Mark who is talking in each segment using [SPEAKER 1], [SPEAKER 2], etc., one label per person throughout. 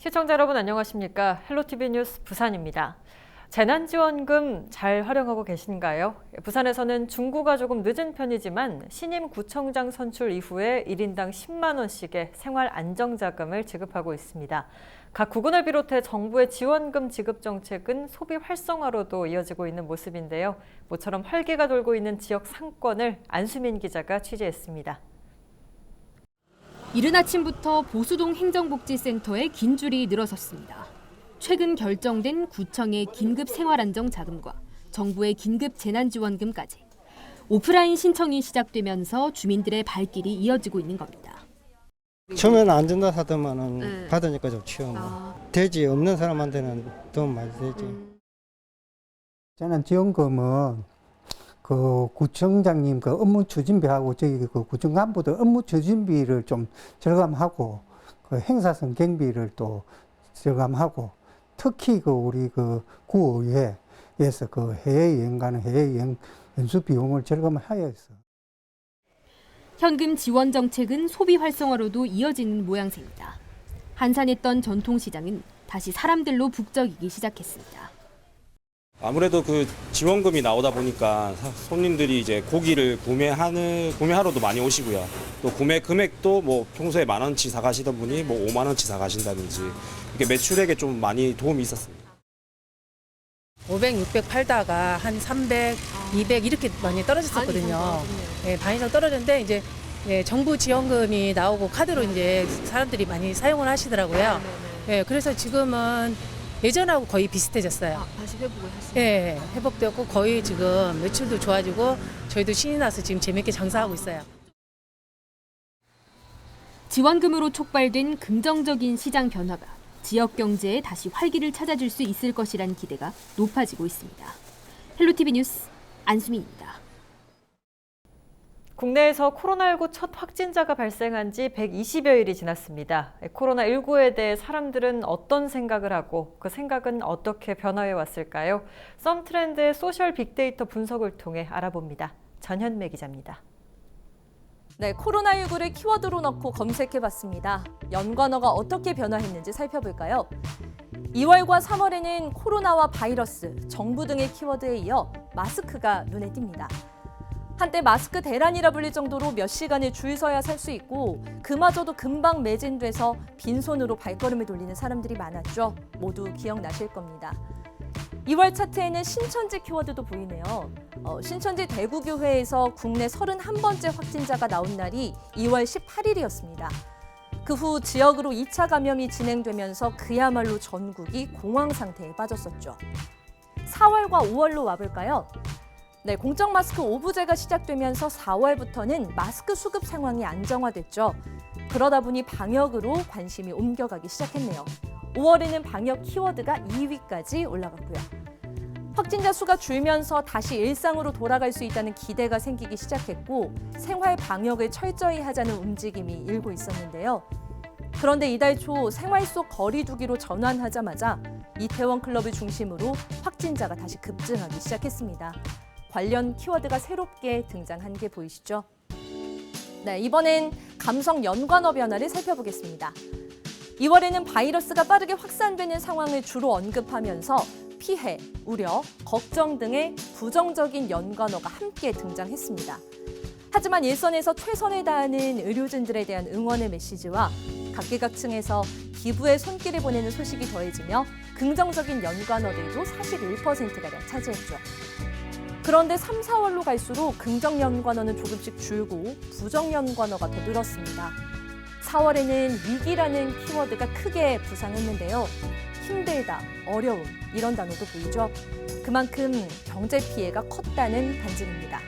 [SPEAKER 1] 시청자 여러분 안녕하십니까? 헬로티비 뉴스 부산입니다. 재난지원금 잘 활용하고 계신가요? 부산에서는 중구가 조금 늦은 편이지만 신임 구청장 선출 이후에 1인당 10만 원씩의 생활 안정자금을 지급하고 있습니다. 각 구군을 비롯해 정부의 지원금 지급 정책은 소비 활성화로도 이어지고 있는 모습인데요. 모처럼 활기가 돌고 있는 지역 상권을 안수민 기자가 취재했습니다.
[SPEAKER 2] 이른 아침부터 보수동 행정복지센터에 긴 줄이 늘어섰습니다. 최근 결정된 구청의 긴급 생활안정자금과 정부의 긴급 재난지원금까지 오프라인 신청이 시작되면서 주민들의 발길이 이어지고 있는 겁니다.
[SPEAKER 3] 처음에는 안 준다 하더만은 받으니까 좋죠. 되지 없는 사람한테는 도움 많이 되지.
[SPEAKER 4] 재난지원금은 그 구청장님 그 업무 추진비하고 저희 그 구청 간부들 업무 추진비를 좀 절감하고 그 행사성 경비를 또 절감하고 특히 그 우리 그 구의회에서 그 해외여행 가는 해외여행 연수 비용을 절감하여서
[SPEAKER 2] 현금 지원 정책은 소비 활성화로도 이어지는 모양새입니다. 한산했던 전통시장은 다시 사람들로 북적이기 시작했습니다.
[SPEAKER 5] 아무래도 그 지원금이 나오다 보니까 손님들이 이제 고기를 구매하러도 많이 오시고요. 또 구매 금액도 뭐 평소에 10,000원치 사가시던 분이 뭐 50,000원치 사가신다든지 이게 매출액에 좀 많이 도움이 있었습니다.
[SPEAKER 6] 500, 600 팔다가 한 300, 200 이렇게 많이 떨어졌었거든요. 네, 많이 떨어졌는데 이제 정부 지원금이 나오고 카드로 이제 사람들이 많이 사용을 하시더라고요. 네, 그래서 지금은 예전하고 거의 비슷해졌어요.
[SPEAKER 2] 다시 회복을 하시죠?
[SPEAKER 6] 네, 회복되었고 거의 지금 매출도 좋아지고 저희도 신이 나서 지금 재밌게 장사하고 있어요.
[SPEAKER 2] 지원금으로 촉발된 긍정적인 시장 변화가 지역 경제에 다시 활기를 찾아줄 수 있을 것이란 기대가 높아지고 있습니다. 헬로티비 뉴스 안수민입니다.
[SPEAKER 1] 국내에서 코로나19 첫 확진자가 발생한 지 120여일이 지났습니다. 코로나19에 대해 사람들은 어떤 생각을 하고 그 생각은 어떻게 변화해 왔을까요? 썸트렌드의 소셜 빅데이터 분석을 통해 알아봅니다. 전현매 기자입니다.
[SPEAKER 7] 네, 코로나19를 키워드로 넣고 검색해봤습니다. 연관어가 어떻게 변화했는지 살펴볼까요? 2월과 3월에는 코로나와 바이러스, 정부 등의 키워드에 이어 마스크가 눈에 띕니다. 한때 마스크 대란이라 불릴 정도로 몇 시간을 줄 서야 살 수 있고 그마저도 금방 매진돼서 빈손으로 발걸음을 돌리는 사람들이 많았죠. 모두 기억나실 겁니다. 2월 차트에는 신천지 키워드도 보이네요. 신천지 대구교회에서 국내 31번째 확진자가 나온 날이 2월 18일이었습니다. 그 후 지역으로 2차 감염이 진행되면서 그야말로 전국이 공황 상태에 빠졌었죠. 4월과 5월로 와볼까요? 네, 공적 마스크 오부제가 시작되면서 4월부터는 마스크 수급 상황이 안정화됐죠. 그러다 보니 방역으로 관심이 옮겨가기 시작했네요. 5월에는 방역 키워드가 2위까지 올라갔고요. 확진자 수가 줄면서 다시 일상으로 돌아갈 수 있다는 기대가 생기기 시작했고 생활 방역을 철저히 하자는 움직임이 일고 있었는데요. 그런데 이달 초 생활 속 거리 두기로 전환하자마자 이태원 클럽을 중심으로 확진자가 다시 급증하기 시작했습니다. 관련 키워드가 새롭게 등장한 게 보이시죠? 네, 이번엔 감성 연관어 변화를 살펴보겠습니다. 2월에는 바이러스가 빠르게 확산되는 상황을 주로 언급하면서 피해, 우려, 걱정 등의 부정적인 연관어가 함께 등장했습니다. 하지만 일선에서 최선을 다하는 의료진들에 대한 응원의 메시지와 각계각층에서 기부의 손길을 보내는 소식이 더해지며 긍정적인 연관어들도 41%가량 차지했죠. 그런데 3, 4월로 갈수록 긍정 연관어는 조금씩 줄고 부정 연관어가 더 늘었습니다. 4월에는 위기라는 키워드가 크게 부상했는데요. 힘들다, 어려움 이런 단어도 보이죠. 그만큼 경제 피해가 컸다는 반증입니다.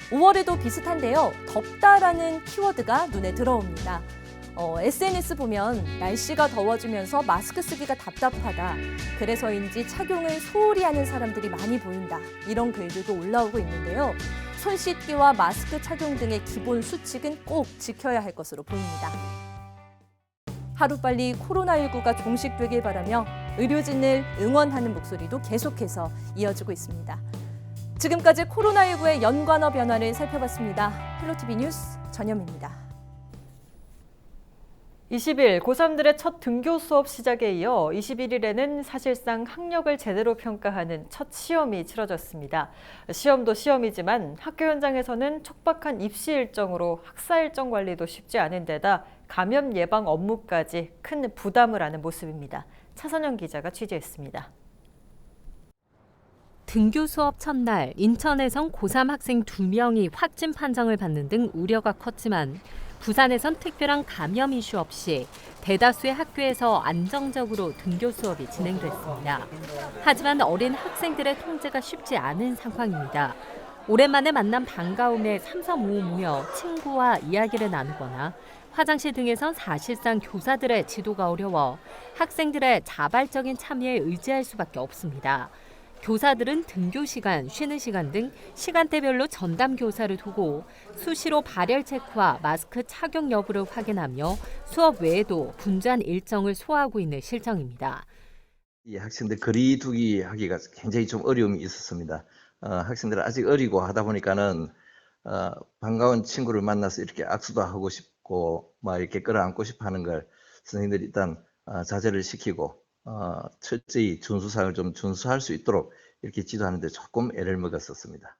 [SPEAKER 7] 5월에도 비슷한데요. 덥다라는 키워드가 눈에 들어옵니다. SNS 보면 날씨가 더워지면서 마스크 쓰기가 답답하다. 그래서인지 착용을 소홀히 하는 사람들이 많이 보인다. 이런 글들도 올라오고 있는데요. 손 씻기와 마스크 착용 등의 기본 수칙은 꼭 지켜야 할 것으로 보입니다. 하루빨리 코로나19가 종식되길 바라며 의료진을 응원하는 목소리도 계속해서 이어지고 있습니다. 지금까지 코로나19의 연관어 변화를 살펴봤습니다. 헬로티비 뉴스 전현미입니다.
[SPEAKER 1] 20일 고3들의 첫 등교 수업 시작에 이어 21일에는 사실상 학력을 제대로 평가하는 첫 시험이 치러졌습니다. 시험도 시험이지만 학교 현장에서는 촉박한 입시 일정으로 학사 일정 관리도 쉽지 않은 데다 감염 예방 업무까지 큰 부담을 하는 모습입니다. 차선영 기자가 취재했습니다.
[SPEAKER 2] 등교 수업 첫날 인천에선 고3 학생 2명이 확진 판정을 받는 등 우려가 컸지만 부산에선 특별한 감염 이슈 없이 대다수의 학교에서 안정적으로 등교 수업이 진행됐습니다. 하지만 어린 학생들의 통제가 쉽지 않은 상황입니다. 오랜만에 만난 반가움에 삼삼오오 모여 친구와 이야기를 나누거나 화장실 등에선 사실상 교사들의 지도가 어려워 학생들의 자발적인 참여에 의지할 수밖에 없습니다. 교사들은 등교 시간, 쉬는 시간 등 시간대별로 전담 교사를 두고 수시로 발열 체크와 마스크 착용 여부를 확인하며 수업 외에도 분주한 일정을 소화하고 있는 실정입니다.
[SPEAKER 8] 이 학생들 거리두기 하기가 굉장히 좀 어려움이 있었습니다. 학생들 아직 어리고 하다 보니까는 반가운 친구를 만나서 이렇게 악수도 하고 싶고 막 이렇게 끌어안고 싶어 하는 걸 선생님들이 일단 자제를 시키고 철저히 준수사항을 좀 준수할 수 있도록 이렇게 지도하는데 조금 애를 먹었었습니다.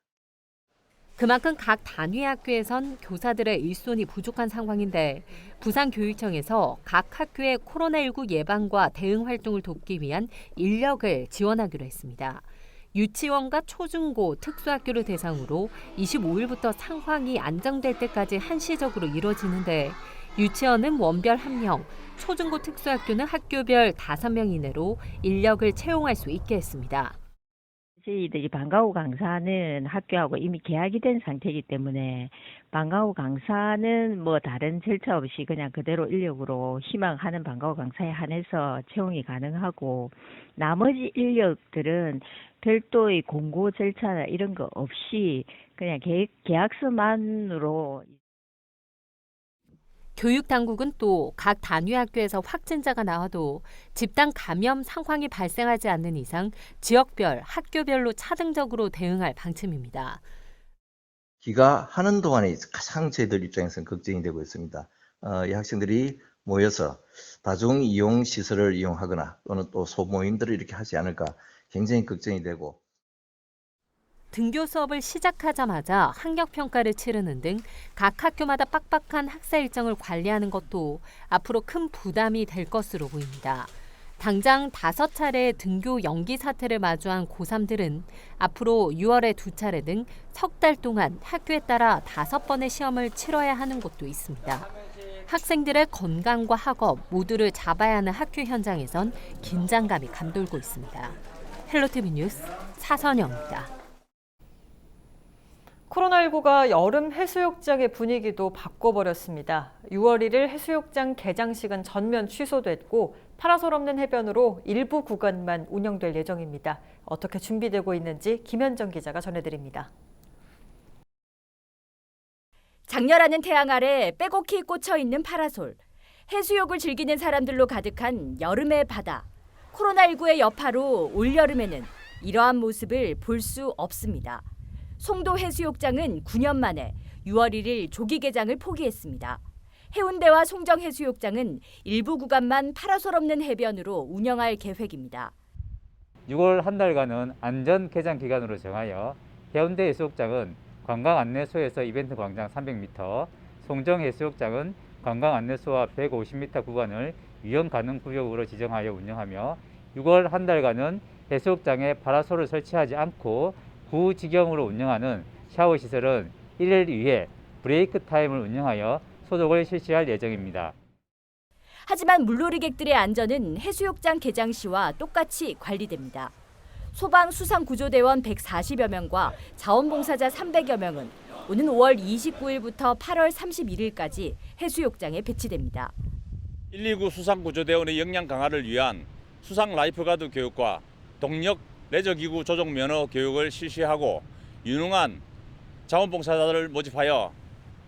[SPEAKER 2] 그만큼 각 단위 학교에선 교사들의 일손이 부족한 상황인데 부산교육청에서 각 학교의 코로나19 예방과 대응 활동을 돕기 위한 인력을 지원하기로 했습니다. 유치원과 초중고 특수학교를 대상으로 25일부터 상황이 안정될 때까지 한시적으로 이뤄지는데 유치원은 원별 1명, 초중고 특수학교는 학교별 5명 이내로 인력을 채용할 수 있게 했습니다.
[SPEAKER 9] 저희들이 방과후 강사는 학교하고 이미 계약이 된 상태이기 때문에 방과후 강사는 뭐 다른 절차 없이 그냥 그대로 인력으로 희망하는 방과후 강사에 한해서 채용이 가능하고 나머지 인력들은 별도의 공고 절차나 이런 거 없이 그냥 계약서만으로.
[SPEAKER 2] 교육당국은 또 각 단위 학교에서 확진자가 나와도 집단 감염 상황이 발생하지 않는 이상 지역별, 학교별로 차등적으로 대응할 방침입니다.
[SPEAKER 8] 귀가하는 동안에 가장 저희들 입장에서는 걱정이 되고 있습니다. 이 학생들이 모여서 다중 이용 시설을 이용하거나 또는 또 소모임들을 이렇게 하지 않을까 굉장히 걱정이 되고.
[SPEAKER 2] 등교 수업을 시작하자마자 학력평가를 치르는 등 각 학교마다 빡빡한 학사 일정을 관리하는 것도 앞으로 큰 부담이 될 것으로 보입니다. 당장 5차례의 등교 연기 사태를 마주한 고3들은 앞으로 6월에 2차례 등 석 달 동안 학교에 따라 5번의 시험을 치러야 하는 곳도 있습니다. 학생들의 건강과 학업 모두를 잡아야 하는 학교 현장에선 긴장감이 감돌고 있습니다. 헬로티비 뉴스 차선영입니다.
[SPEAKER 1] 코로나19가 여름 해수욕장의 분위기도 바꿔버렸습니다. 6월 1일 해수욕장 개장식은 전면 취소됐고 파라솔 없는 해변으로 일부 구간만 운영될 예정입니다. 어떻게 준비되고 있는지 김현정 기자가 전해드립니다.
[SPEAKER 10] 장렬하는 태양 아래 빼곡히 꽂혀있는 파라솔. 해수욕을 즐기는 사람들로 가득한 여름의 바다. 코로나19의 여파로 올여름에는 이러한 모습을 볼 수 없습니다. 송도 해수욕장은 9년 만에 6월 1일 조기 개장을 포기했습니다. 해운대와 송정 해수욕장은 일부 구간만 파라솔 없는 해변으로 운영할 계획입니다.
[SPEAKER 11] 6월 한 달간은 안전 개장 기간으로 정하여 해운대 해수욕장은 관광 안내소에서 이벤트 광장 300m, 송정 해수욕장은 관광 안내소와 150m 구간을 위험 가능 구역으로 지정하여 운영하며 6월 한 달간은 해수욕장에 파라솔을 설치하지 않고 구지경으로 운영하는 샤워 시설은 1일 2회 브레이크 타임을 운영하여 소독을 실시할 예정입니다.
[SPEAKER 10] 하지만 물놀이객들의 안전은 해수욕장 개장 시와 똑같이 관리됩니다. 소방수상구조대원 140여 명과 자원봉사자 300여 명은 오는 5월 29일부터 8월 31일까지 해수욕장에 배치됩니다.
[SPEAKER 12] 119 수상구조대원의 역량 강화를 위한 수상 라이프가드 교육과 동력 레저기구 조종 면허 교육을 실시하고 유능한 자원봉사자들을 모집하여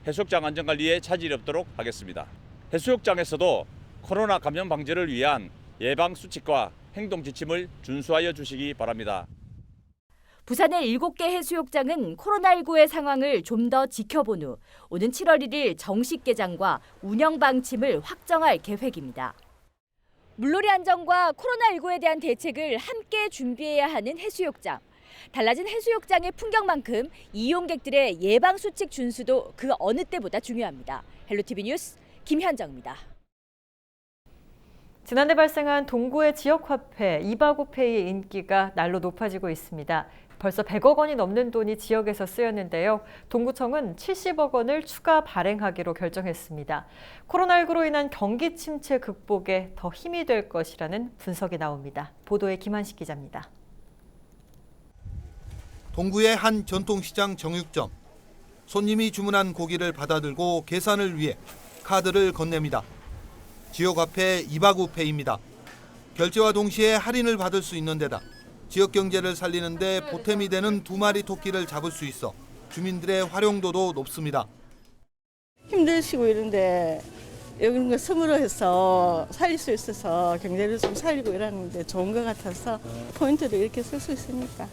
[SPEAKER 12] 해수욕장 안전관리에 차질이 없도록 하겠습니다. 해수욕장에서도 코로나 감염 방지를 위한 예방 수칙과 행동 지침을 준수하여 주시기 바랍니다.
[SPEAKER 10] 부산의 7개 해수욕장은 코로나19의 상황을 좀 더 지켜본 후 오는 7월 1일 정식 개장과 운영 방침을 확정할 계획입니다. 물놀이 안전과 코로나19에 대한 대책을 함께 준비해야 하는 해수욕장. 달라진 해수욕장의 풍경만큼 이용객들의 예방수칙 준수도 그 어느 때보다 중요합니다. 헬로티비 뉴스 김현정입니다.
[SPEAKER 1] 지난해 발생한 동구의 지역화폐 이바구페이의 인기가 날로 높아지고 있습니다. 벌써 100억 원이 넘는 돈이 지역에서 쓰였는데요. 동구청은 70억 원을 추가 발행하기로 결정했습니다. 코로나19로 인한 경기 침체 극복에 더 힘이 될 것이라는 분석이 나옵니다. 보도에 김한식 기자입니다.
[SPEAKER 13] 동구의 한 전통시장 정육점. 손님이 주문한 고기를 받아들고 계산을 위해 카드를 건넵니다. 지역화폐 이바구페이입니다. 결제와 동시에 할인을 받을 수 있는 데다 지역 경제를 살리는 데 보탬이 되는 2마리 토끼를 잡을 수 있어 주민들의 활용도도 높습니다.
[SPEAKER 14] 힘드시고 이런데 이런 거 선물로 해서 살릴 수 있어서 경제를 좀 살리고 이러는데 좋은 것 같아서 포인트도 이렇게 쓸 수 있으니까.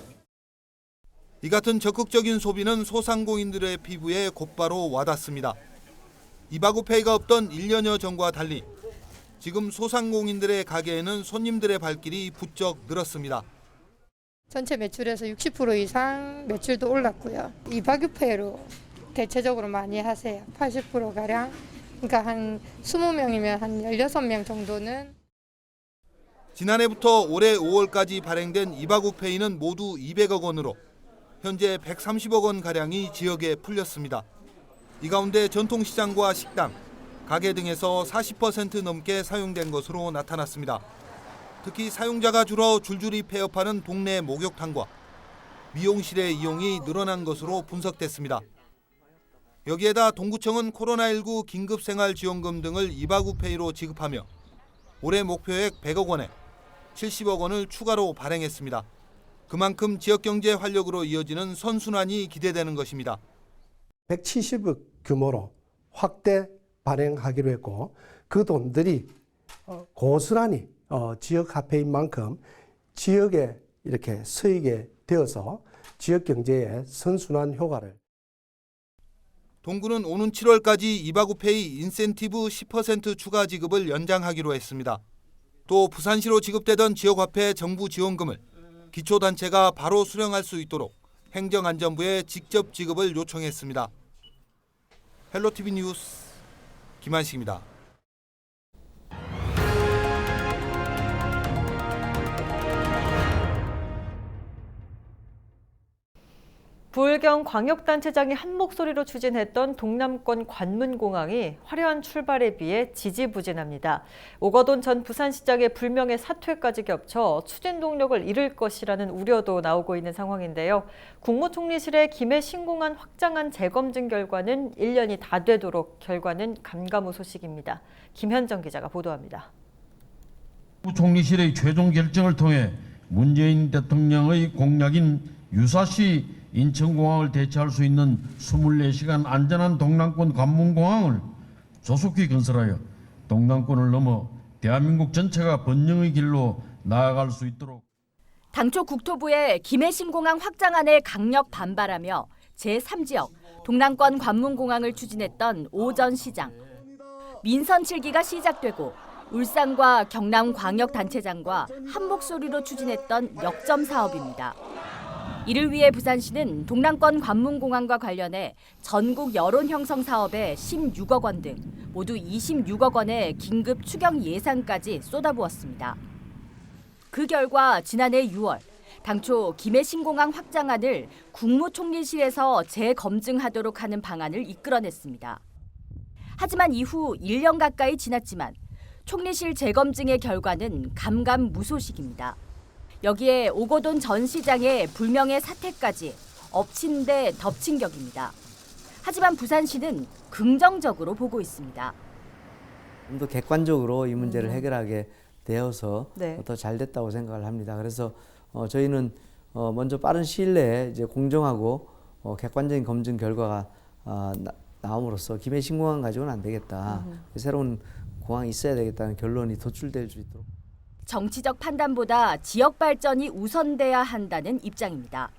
[SPEAKER 13] 이 같은 적극적인 소비는 소상공인들의 피부에 곧바로 와닿습니다. 이바구페이가 없던 1년여 전과 달리 지금 소상공인들의 가게에는 손님들의 발길이 부쩍 늘었습니다.
[SPEAKER 15] 전체 매출에서 60% 이상 매출도 올랐고요. 이바구페이로 대체적으로 많이 하세요. 80%가량. 그러니까 한 20명이면 한 16명 정도는.
[SPEAKER 13] 지난해부터 올해 5월까지 발행된 이바구페이는 모두 200억 원으로 현재 130억 원가량이 지역에 풀렸습니다. 이 가운데 전통시장과 식당, 가게 등에서 40% 넘게 사용된 것으로 나타났습니다. 특히 사용자가 줄어 줄줄이 폐업하는 동네 목욕탕과 미용실의 이용이 늘어난 것으로 분석됐습니다. 여기에다 동구청은 코로나19 긴급생활지원금 등을 이바구페이로 지급하며 올해 목표액 100억 원에 70억 원을 추가로 발행했습니다. 그만큼 지역경제 활력으로 이어지는 선순환이 기대되는 것입니다.
[SPEAKER 16] 170억 규모로 확대 발행하기로 했고 그 돈들이 고스란히 지역 화폐인 만큼 지역에 이렇게 수익에 되어서 지역 경제의 선순환 효과를.
[SPEAKER 13] 동구는 오는 7월까지 이바구페이 인센티브 10% 추가 지급을 연장하기로 했습니다. 또 부산시로 지급되던 지역화폐 정부 지원금을 기초단체가 바로 수령할 수 있도록 행정안전부에 직접 지급을 요청했습니다. 헬로티비 뉴스 김한식입니다.
[SPEAKER 1] 부울경 광역단체장이 한 목소리로 추진했던 동남권 관문공항이 화려한 출발에 비해 지지부진합니다. 오거돈 전 부산시장의 불명예 사퇴까지 겹쳐 추진 동력을 잃을 것이라는 우려도 나오고 있는 상황인데요. 국무총리실의 김해 신공항 확장안 재검증 결과는 1년이 다 되도록 결과는 감가무소식입니다. 김현정 기자가 보도합니다.
[SPEAKER 17] 국무총리실의 최종 결정을 통해 문재인 대통령의 공약인 유사시 인천공항을 대체할 수 있는 24시간 안전한 동남권 관문공항을 조속히 건설하여 동남권을 넘어 대한민국 전체가 번영의 길로 나아갈 수 있도록.
[SPEAKER 10] 당초 국토부의 김해 신공항 확장안에 강력 반발하며 제3지역 동남권 관문공항을 추진했던 오 전 시장. 민선 7기가 시작되고 울산과 경남 광역단체장과 한 목소리로 추진했던 역점 사업입니다. 이를 위해 부산시는 동남권 관문공항과 관련해 전국 여론 형성 사업에 16억 원 등 모두 26억 원의 긴급 추경 예산까지 쏟아부었습니다. 그 결과 지난해 6월 당초 김해 신공항 확장안을 국무총리실에서 재검증하도록 하는 방안을 이끌어냈습니다. 하지만 이후 1년 가까이 지났지만 총리실 재검증의 결과는 감감무소식입니다. 여기에 오거돈 전 시장의 불명예 사퇴까지 엎친 데 덮친 격입니다. 하지만 부산시는 긍정적으로 보고 있습니다.
[SPEAKER 18] 좀 더 객관적으로 이 문제를 해결하게 되어서
[SPEAKER 1] 네.
[SPEAKER 18] 더 잘 됐다고 생각을 합니다. 그래서 저희는 먼저 빠른 시일 내에 이제 공정하고 객관적인 검증 결과가 나옴으로써 김해 신공항 가지고는 안 되겠다. 새로운 공항이 있어야 되겠다는 결론이 도출될 수 있도록.
[SPEAKER 10] 정치적 판단보다 지역 발전이 우선돼야 한다는 입장입니다.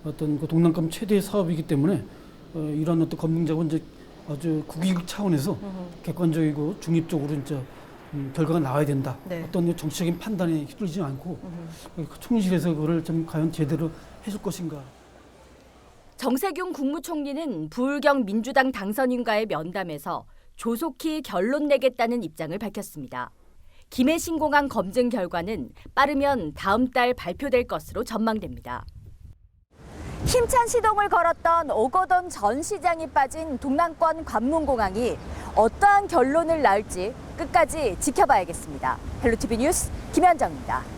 [SPEAKER 19] 어떤 그 동남권 최대 사업이기 때문에 이런 어떤 검증 작업은 이제 아주 국익 차원에서 객관적이고 중립적으로 이제 결과가 나와야 된다.
[SPEAKER 7] 네.
[SPEAKER 19] 어떤 정치적인 판단에 휘둘리지 않고 총리실에서 그거를 좀 과연 제대로 해줄 것인가.
[SPEAKER 10] 정세균 국무총리는 부울경 민주당 당선인과의 면담에서 조속히 결론 내겠다는 입장을 밝혔습니다. 김해신공항 검증 결과는 빠르면 다음 달 발표될 것으로 전망됩니다. 힘찬 시동을 걸었던 오거돈 전 시장이 빠진 동남권 관문공항이 어떠한 결론을 낳을지 끝까지 지켜봐야겠습니다. 헬로티비 뉴스 김현정입니다.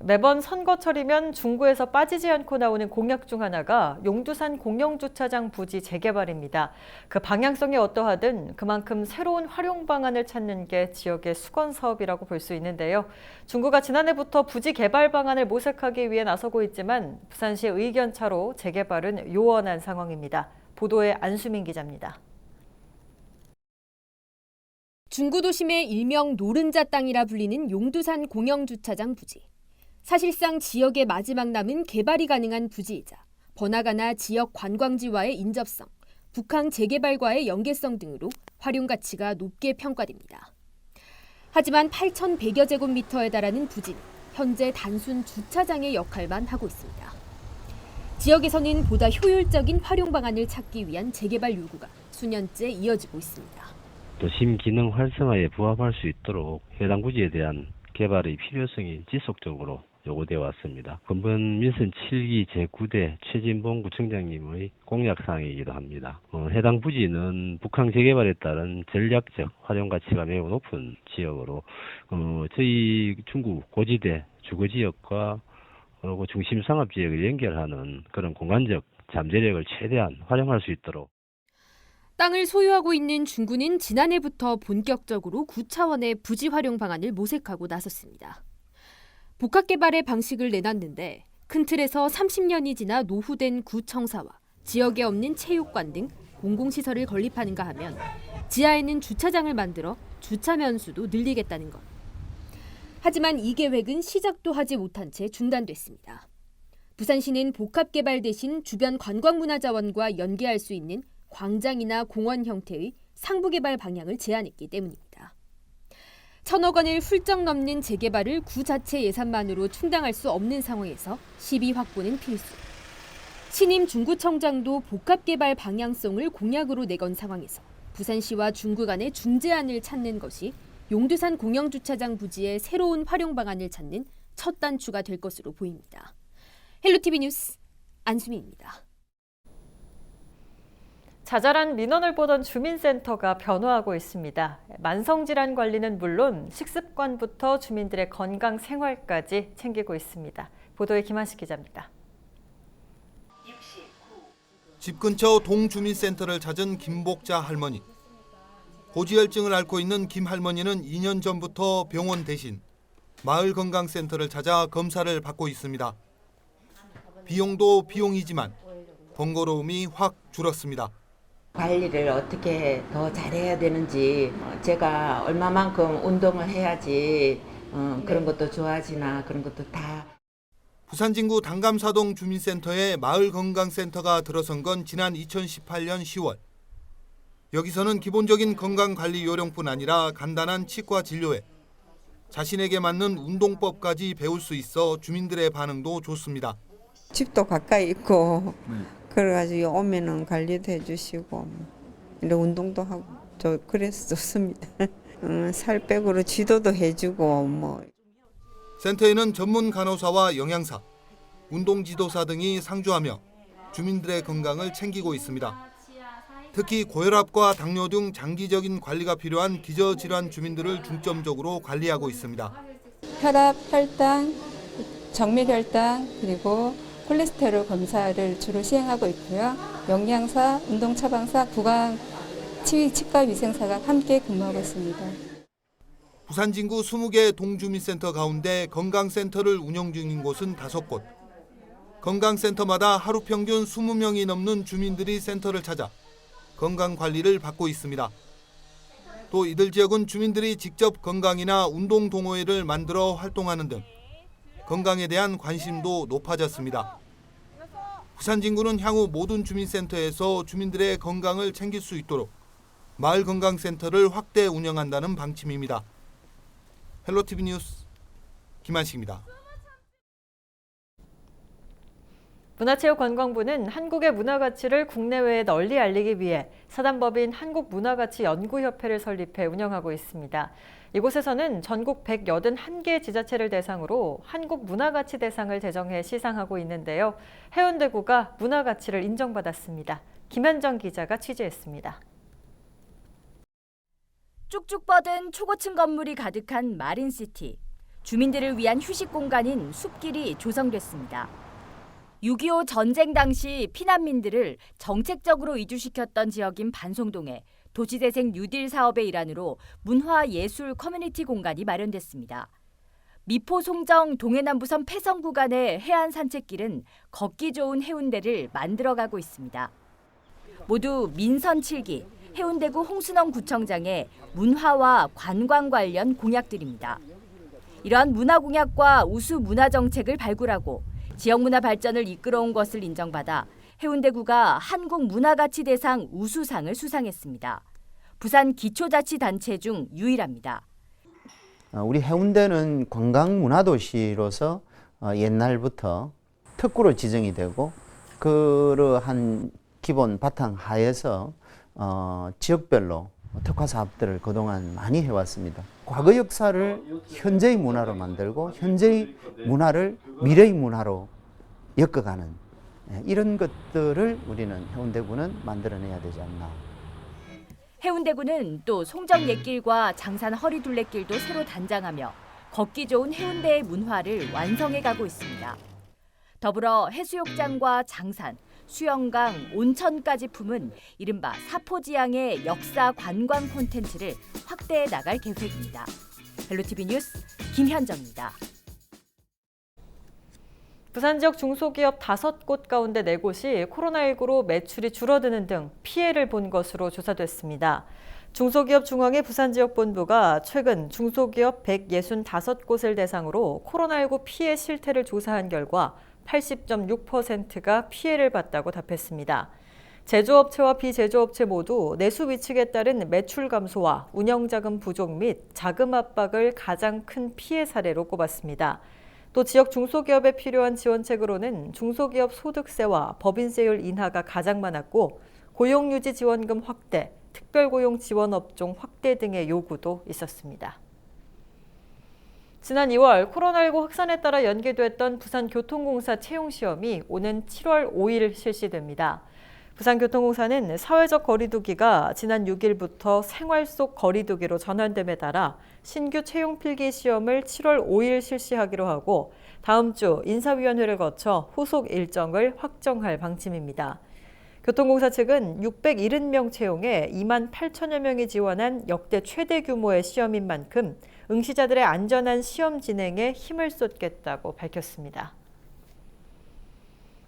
[SPEAKER 1] 매번 선거철이면 중구에서 빠지지 않고 나오는 공약 중 하나가 용두산 공영주차장 부지 재개발입니다. 그 방향성이 어떠하든 그만큼 새로운 활용 방안을 찾는 게 지역의 수건 사업이라고 볼 수 있는데요. 중구가 지난해부터 부지 개발 방안을 모색하기 위해 나서고 있지만 부산시 의견 차로 재개발은 요원한 상황입니다. 보도에 안수민 기자입니다.
[SPEAKER 2] 중구 도심의 일명 노른자 땅이라 불리는 용두산 공영주차장 부지. 사실상 지역의 마지막 남은 개발이 가능한 부지이자 번화가나 지역 관광지와의 인접성, 북항 재개발과의 연계성 등으로 활용 가치가 높게 평가됩니다. 하지만 8,100여 제곱미터에 달하는 부지는 현재 단순 주차장의 역할만 하고 있습니다. 지역에서는 보다 효율적인 활용 방안을 찾기 위한 재개발 요구가 수년째 이어지고 있습니다.
[SPEAKER 20] 도심 기능 활성화에 부합할 수 있도록 해당 부지에 대한 개발의 필요성이 지속적으로 요구되어 왔습니다. 금번 민선 7기 제9대 최진봉 구청장님의 공약사항이기도 합니다. 해당 부지는 북항 재개발에 따른 전략적 활용 가치가 매우 높은 지역으로 저희 중구 고지대 주거지역과 그리고 중심 상업지역을 연결하는 그런 공간적 잠재력을 최대한 활용할 수 있도록.
[SPEAKER 2] 땅을 소유하고 있는 중구는 지난해부터 본격적으로 9차원의 부지 활용 방안을 모색하고 나섰습니다. 복합개발의 방식을 내놨는데 큰 틀에서 30년이 지나 노후된 구청사와 지역에 없는 체육관 등 공공시설을 건립하는가 하면 지하에는 주차장을 만들어 주차 면수도 늘리겠다는 것. 하지만 이 계획은 시작도 하지 못한 채 중단됐습니다. 부산시는 복합개발 대신 주변 관광문화자원과 연계할 수 있는 광장이나 공원 형태의 상부개발 방향을 제안했기 때문입니다. 1,000억 원을 훌쩍 넘는 재개발을 구 자체 예산만으로 충당할 수 없는 상황에서 시비 확보는 필수. 신임 중구청장도 복합개발 방향성을 공약으로 내건 상황에서 부산시와 중구 간의 중재안을 찾는 것이 용두산 공영주차장 부지의 새로운 활용 방안을 찾는 첫 단추가 될 것으로 보입니다. 헬로티비 뉴스 안수민입니다.
[SPEAKER 1] 자잘한 민원을 보던 주민센터가 변화하고 있습니다. 만성질환 관리는 물론 식습관부터 주민들의 건강 생활까지 챙기고 있습니다. 보도에 김한식 기자입니다.
[SPEAKER 13] 집 근처 동주민센터를 찾은 김복자 할머니. 고지혈증을 앓고 있는 김 할머니는 2년 전부터 병원 대신 마을건강센터를 찾아 검사를 받고 있습니다. 비용도 비용이지만 번거로움이 확 줄었습니다.
[SPEAKER 21] 관리를 어떻게 더 잘해야 되는지, 제가 얼마만큼 운동을 해야지 그런 것도 좋아지나 그런 것도 다.
[SPEAKER 13] 부산 진구 당감사동 주민센터에 마을건강센터가 들어선 건 지난 2018년 10월. 여기서는 기본적인 건강관리 요령뿐 아니라 간단한 치과 진료에 자신에게 맞는 운동법까지 배울 수 있어 주민들의 반응도 좋습니다.
[SPEAKER 22] 집도 가까이 있고 그래가지고 오면은 관리도 해주시고 이런 운동도 하고 그래서 좋습니다. 살 빼고로 지도도 해주고 뭐.
[SPEAKER 13] 센터에는 전문 간호사와 영양사, 운동지도사 등이 상주하며 주민들의 건강을 챙기고 있습니다. 특히 고혈압과 당뇨 등 장기적인 관리가 필요한 기저질환 주민들을 중점적으로 관리하고 있습니다.
[SPEAKER 23] 혈압, 혈당, 정밀혈당 그리고 콜레스테롤 검사를 주로 시행하고 있고요. 영양사, 운동처방사, 구강 치과위생사가 함께 근무하고 있습니다.
[SPEAKER 13] 부산 진구 20개 동주민센터 가운데 건강센터를 운영 중인 곳은 5곳. 건강센터마다 하루 평균 20명이 넘는 주민들이 센터를 찾아 건강관리를 받고 있습니다. 또 이들 지역은 주민들이 직접 건강이나 운동 동호회를 만들어 활동하는 등 건강에 대한 관심도 높아졌습니다. 부산진구는 향후 모든 주민센터에서 주민들의 건강을 챙길 수 있도록 마을건강센터를 확대 운영한다는 방침입니다. 헬로티비 뉴스 김한식입니다.
[SPEAKER 1] 문화체육관광부는 한국의 문화가치를 국내외에 널리 알리기 위해 사단법인 한국문화가치연구협회를 설립해 운영하고 있습니다. 이곳에서는 전국 181개 지자체를 대상으로 한국문화가치 대상을 제정해 시상하고 있는데요. 해운대구가 문화가치를 인정받았습니다. 김현정 기자가 취재했습니다.
[SPEAKER 10] 쭉쭉 뻗은 초고층 건물이 가득한 마린시티. 주민들을 위한 휴식 공간인 숲길이 조성됐습니다. 6.25 전쟁 당시 피난민들을 정책적으로 이주시켰던 지역인 반송동에 도시재생 뉴딜 사업의 일환으로 문화예술 커뮤니티 공간이 마련됐습니다. 미포 송정 동해남부선 패성 구간의 해안 산책길은 걷기 좋은 해운대를 만들어가고 있습니다. 모두 민선 7기, 해운대구 홍순영 구청장의 문화와 관광 관련 공약들입니다. 이러한 문화공약과 우수 문화정책을 발굴하고 지역문화 발전을 이끌어온 것을 인정받아 해운대구가 한국문화가치대상 우수상을 수상했습니다. 부산 기초자치단체 중 유일합니다.
[SPEAKER 3] 우리 해운대는 관광문화도시로서 옛날부터 특구로 지정이 되고 그러한 기본 바탕 하에서 지역별로 특화 사업들을 그동안 많이 해왔습니다. 과거 역사를 현재의 문화로 만들고 현재의 문화를 미래의 문화로 엮어가는 이런 것들을 우리는 해운대구는 만들어내야 되지 않나.
[SPEAKER 10] 해운대구는 또 송정 옛길과 장산 허리둘레길도 새로 단장하며 걷기 좋은 해운대의 문화를 완성해가고 있습니다. 더불어 해수욕장과 장산, 수영강, 온천까지 품은 이른바 사포지향의 역사 관광 콘텐츠를 확대해 나갈 계획입니다. 헬로티비 뉴스 김현정입니다.
[SPEAKER 1] 부산 지역 중소기업 5곳 가운데 4곳이 코로나19로 매출이 줄어드는 등 피해를 본 것으로 조사됐습니다. 중소기업 중앙회 부산지역본부가 최근 중소기업 165곳을 대상으로 코로나19 피해 실태를 조사한 결과 80.6%가 피해를 봤다고 답했습니다. 제조업체와 비제조업체 모두 내수 위축에 따른 매출 감소와 운영자금 부족 및 자금 압박을 가장 큰 피해 사례로 꼽았습니다. 또 지역 중소기업에 필요한 지원책으로는 중소기업 소득세와 법인세율 인하가 가장 많았고 고용유지 지원금 확대, 특별고용 지원 업종 확대 등의 요구도 있었습니다. 지난 2월 코로나19 확산에 따라 연기됐던 부산교통공사 채용시험이 오는 7월 5일 실시됩니다. 부산교통공사는 사회적 거리두기가 지난 6일부터 생활 속 거리두기로 전환됨에 따라 신규 채용 필기 시험을 7월 5일 실시하기로 하고 다음 주 인사위원회를 거쳐 후속 일정을 확정할 방침입니다. 교통공사 측은 670명 채용에 2만 8천여 명이 지원한 역대 최대 규모의 시험인 만큼 응시자들의 안전한 시험 진행에 힘을 쏟겠다고 밝혔습니다.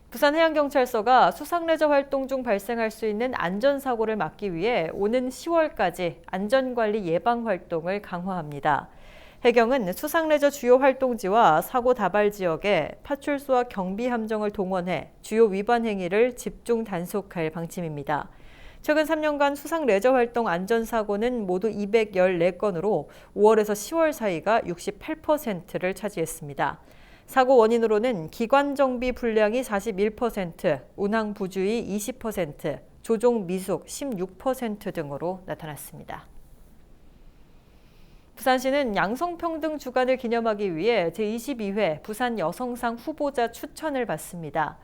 [SPEAKER 1] 부산해양경찰서가 수상레저 활동 중 발생할 수 있는 안전사고를 막기 위해 오는 10월까지 안전관리 예방 활동을 강화합니다. 해경은 수상레저 주요 활동지와 사고 다발 지역에 파출소와 경비함정을 동원해 주요 위반 행위를 집중 단속할 방침입니다. 최근 3년간 수상레저 활동 안전사고는 모두 214건으로 5월에서 10월 사이가 68%를 차지했습니다. 사고 원인으로는 기관 정비 불량이 41%, 운항 부주의 20%, 조종 미숙 16% 등으로 나타났습니다. 부산시는 양성평등 주간을 기념하기 위해 제22회 부산 여성상 후보자 추천을 받습니다.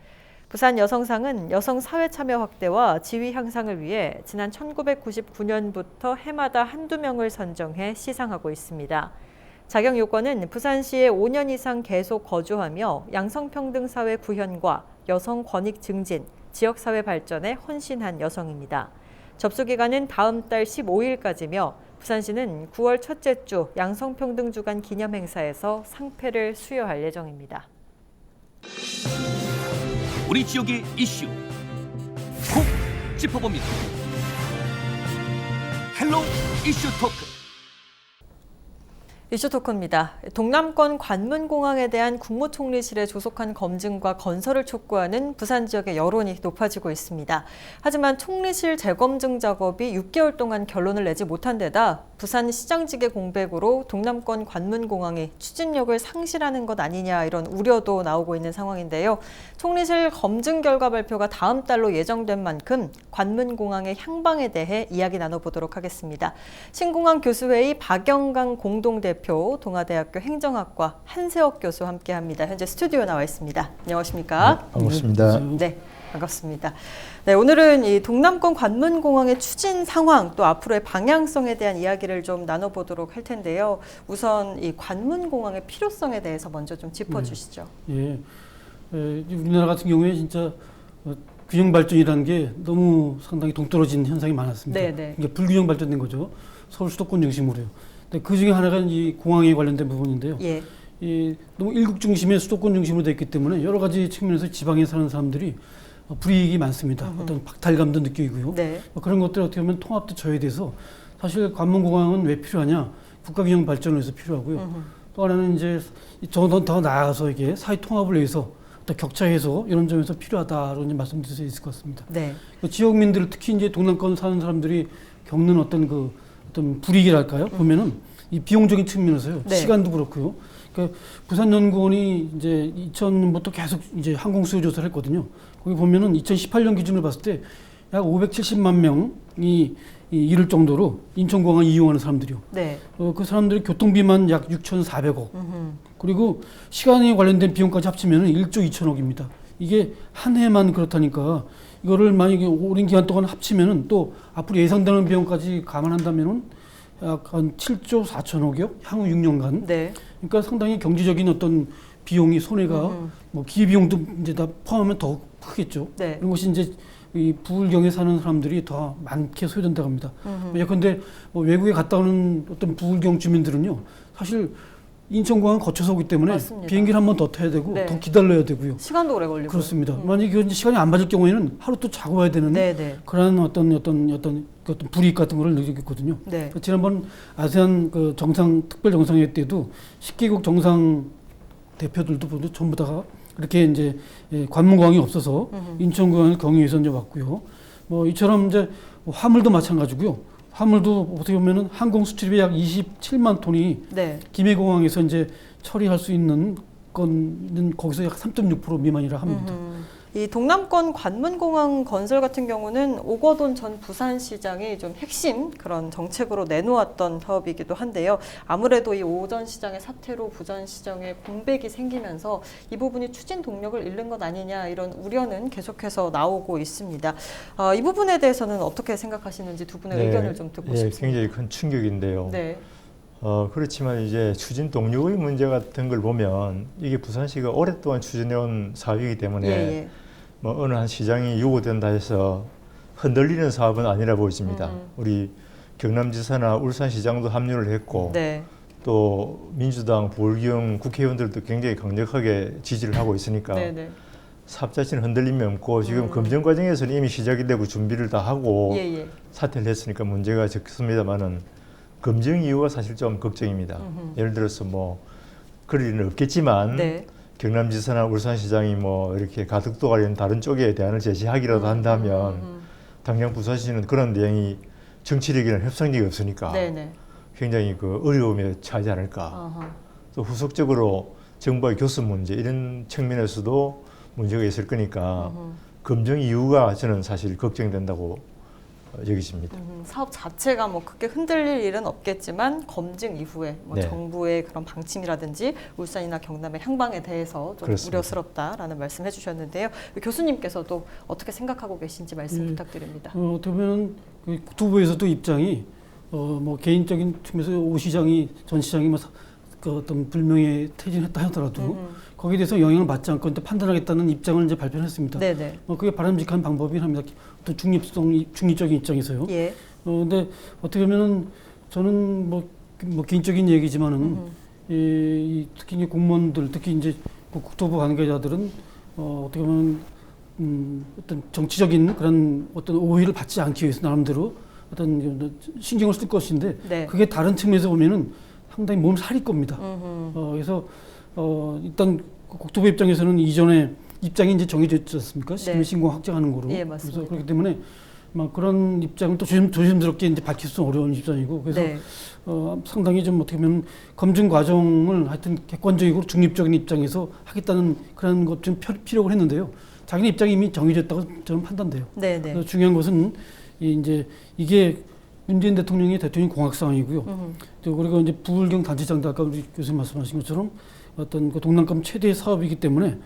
[SPEAKER 1] 부산 여성상은 여성 사회 참여 확대와 지위 향상을 위해 지난 1999년부터 해마다 한두 명을 선정해 시상하고 있습니다. 자격 요건은 부산시에 5년 이상 계속 거주하며 양성평등 사회 구현과 여성 권익 증진, 지역사회 발전에 헌신한 여성입니다. 접수 기간은 다음 달 15일까지며 부산시는 9월 첫째 주 양성평등 주간 기념행사에서 상패를 수여할 예정입니다.
[SPEAKER 4] 우리 지역의 이슈 콕 짚어봅니다. 헬로 이슈 토크.
[SPEAKER 1] 이슈 토크입니다. 동남권 관문공항에 대한 국무총리실에 조속한 검증과 건설을 촉구하는 부산 지역의 여론이 높아지고 있습니다. 하지만 총리실 재검증 작업이 6개월 동안 결론을 내지 못한 데다 부산 시장직의 공백으로 동남권 관문공항이 추진력을 상실하는 것 아니냐 이런 우려도 나오고 있는 상황인데요. 총리실 검증 결과 발표가 다음 달로 예정된 만큼 관문공항의 향방에 대해 이야기 나눠보도록 하겠습니다. 신공항 교수회의 박영강 공동대표, 동아대학교 행정학과 한세혁 교수 함께합니다. 현재 스튜디오에 나와 있습니다. 안녕하십니까?
[SPEAKER 5] 네, 반갑습니다.
[SPEAKER 1] 네, 반갑습니다. 네, 오늘은 이 동남권 관문공항의 추진 상황 또 앞으로의 방향성에 대한 이야기를 좀 나눠보도록 할 텐데요. 우선 이 관문공항의 필요성에 대해서 먼저 좀 짚어주시죠.
[SPEAKER 19] 예, 우리나라 같은 경우에 진짜 균형 발전이라는 게 너무 상당히 동떨어진 현상이 많았습니다.
[SPEAKER 1] 네.
[SPEAKER 19] 이게 불균형 발전된 거죠. 서울 수도권 중심으로요. 그 중에 하나가 이 공항에 관련된 부분인데요.
[SPEAKER 1] 예.
[SPEAKER 19] 너무 일국 중심의 수도권 중심으로 되어 있기 때문에 여러 가지 측면에서 지방에 사는 사람들이 불이익이 많습니다. 어떤 박탈감도 느끼고요.
[SPEAKER 1] 네.
[SPEAKER 19] 그런 것들 어떻게 보면 통합도 저해돼서 사실 관문공항은 왜 필요하냐? 국가균형 발전을 위해서 필요하고요. 또 하나는 이제 더 나아가서 이게 사회 통합을 위해서 또 격차 해소 이런 점에서 필요하다라고 말씀드릴 수 있을 것 같습니다.
[SPEAKER 1] 네.
[SPEAKER 19] 지역민들 특히 이제 동남권 사는 사람들이 겪는 어떤 불이익이랄까요? 보면은 이 비용적인 측면에서요.
[SPEAKER 1] 네.
[SPEAKER 19] 시간도 그렇고요. 그러니까 부산연구원이 이제 2000년부터 계속 이제 항공 수요 조사를 했거든요. 거기 보면은 2018년 기준으로 봤을 때 약 570만 명이 이를 정도로 인천공항을 이용하는 사람들이요.
[SPEAKER 1] 네.
[SPEAKER 19] 그 사람들이 교통비만 약 6,400억. 그리고 시간에 관련된 비용까지 합치면은 1조 2천억입니다. 이게 한 해만 그렇다니까 이거를 만약에 오랜 기간 동안 합치면은 또 앞으로 예상되는 비용까지 감안한다면은 약 한 7조 4천억이요. 향후 6년간.
[SPEAKER 1] 네.
[SPEAKER 19] 그러니까 상당히 경제적인 어떤 비용이 손해가 뭐 기비용도 이제 다 포함하면 더 크겠죠.
[SPEAKER 1] 네.
[SPEAKER 19] 이런 것이 이제 이 부울경에 사는 사람들이 더 많게 소요된다고 합니다. 예컨대 뭐 외국에 갔다 오는 어떤 부울경 주민들은요, 사실 인천공항 거쳐서 오기 때문에
[SPEAKER 1] 맞습니다.
[SPEAKER 19] 비행기를 한 번 더 타야 되고
[SPEAKER 1] 네.
[SPEAKER 19] 더 기다려야 되고요.
[SPEAKER 1] 시간도 오래 걸리고.
[SPEAKER 19] 그렇습니다. 만약에 이제 시간이 안 맞을 경우에는 하루 또 자고 와야 되는
[SPEAKER 1] 네.
[SPEAKER 19] 그런 어떤 불이익 같은 거를 느꼈거든요.
[SPEAKER 1] 네.
[SPEAKER 19] 지난번 아세안 특별 정상회의 때도 10개국 정상 대표들도 모두 전부 다 이렇게 이제 관문공항이 없어서 인천공항을 경유해서 이제 왔고요. 뭐 이처럼 이제 화물도 마찬가지고요. 화물도 어떻게 보면은 항공 수출입의 약 27만 톤이
[SPEAKER 1] 네.
[SPEAKER 19] 김해공항에서 이제 처리할 수 있는 건은 거기서 약 3.6% 미만이라 합니다.
[SPEAKER 1] 이 동남권 관문공항 건설 같은 경우는 오거돈 전 부산시장이 좀 핵심 그런 정책으로 내놓았던 사업이기도 한데요. 아무래도 이 오 전 시장의 사태로 부산시장에 공백이 생기면서 이 부분이 추진 동력을 잃는 것 아니냐 이런 우려는 계속해서 나오고 있습니다. 이 부분에 대해서는 어떻게 생각하시는지 두 분의 의견을 좀 듣고 싶습니다.
[SPEAKER 5] 굉장히 큰 충격인데요.
[SPEAKER 1] 네.
[SPEAKER 5] 그렇지만 이제 추진 동력의 문제 같은 걸 보면 이게 부산시가 오랫동안 추진해온 사업이기 때문에 뭐 어느 한 시장이 요구된다 해서 흔들리는 사업은 아니라 보여집니다. 우리 경남지사나 울산시장도 합류를 했고
[SPEAKER 1] 네.
[SPEAKER 5] 또 민주당 부울경 국회의원들도 굉장히 강력하게 지지를 하고 있으니까 사업 자체는 흔들림이 없고 지금 검증 과정에서는 이미 시작이 되고 준비를 다 하고 사퇴를 했으니까 문제가 적습니다만은 검증 이유가 사실 좀 걱정입니다. 예를 들어서 뭐 그럴 일은 없겠지만 경남지사나 울산시장이 뭐 이렇게 가덕도 관련 다른 쪽에 대안을 제시하기라도 한다면 당장 부산시는 그런 내용이 정치력이나 협상력이 없으니까 굉장히 어려움에 처하지 않을까. 또 후속적으로 정부의 교섭 문제 이런 측면에서도 문제가 있을 거니까 검증 이유가 저는 사실 걱정된다고 여기십니다.
[SPEAKER 1] 사업 자체가 뭐 크게 흔들릴 일은 없겠지만 검증 이후에 뭐 정부의 그런 방침이라든지 울산이나 경남의 향방에 대해서 좀
[SPEAKER 5] 그렇습니다.
[SPEAKER 1] 우려스럽다라는 말씀해 주셨는데요. 교수님께서도 어떻게 생각하고 계신지 말씀 부탁드립니다.
[SPEAKER 19] 어떻게 보면 국토부에서도 입장이 뭐 개인적인 측면에서 오 시장이 전 시장이 뭐 어떤 불명예 퇴진했다 하더라도 거기에 대해서 영향을 받지 않고 판단하겠다는 입장을 이제 발표했습니다. 그게 바람직한 방법이긴 합니다. 또 중립적인 입장에서요. 근데 어떻게 보면은 저는 뭐 개인적인 얘기지만은 특히 이제 공무원들, 특히 이제 국토부 관계자들은 어떻게 보면 어떤 정치적인 그런 어떤 오해를 받지 않기 위해서 나름대로 어떤 신경을 쓸 것인데 그게 다른 측면에서 보면은 상당히 몸 살릴 겁니다. 그래서 일단 국토부 입장에서는 이전에 입장이 이제 정해졌지 않습니까?
[SPEAKER 1] 네.
[SPEAKER 19] 신고 확정하는 거로.
[SPEAKER 1] 예, 맞습니다.
[SPEAKER 19] 그래서 그렇기 때문에 막 그런 입장을 또 조심스럽게 이제 밝힐 수 어려운 입장이고, 그래서
[SPEAKER 1] 네.
[SPEAKER 19] 상당히 좀 어떻게 보면 검증 과정을 하여튼 객관적이고 중립적인 입장에서 하겠다는 그런 것 좀 필요를 했는데요. 자기네 입장이 이미 정해졌다고 저는 판단돼요.
[SPEAKER 1] 네, 네.
[SPEAKER 19] 그래서 중요한 것은 이제 이게 문재인 대통령이 대통령 공약 상황이고요. 그리고 이제 부울경 단체장도 아까 우리 교수님 말씀하신 것처럼 어떤 그 동남권 최대 사업이기 때문에